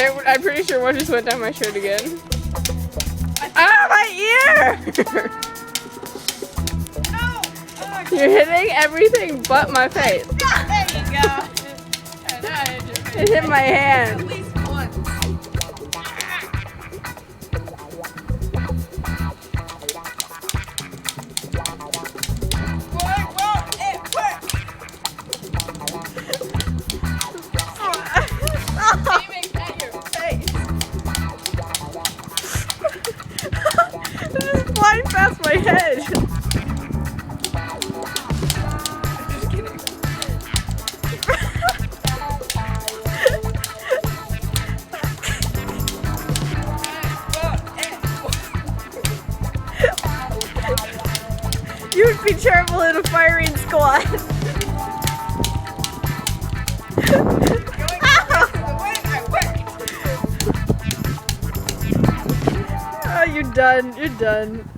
I'm pretty sure one just went down my shirt again. Ah, my ear! Oh, You're hitting everything but my face. there you go. It hit my hand. At least once. Aiming at your face. It just flying past my head. Just kidding. You would be terrible in a firing squad. Oh, you're done. You're done.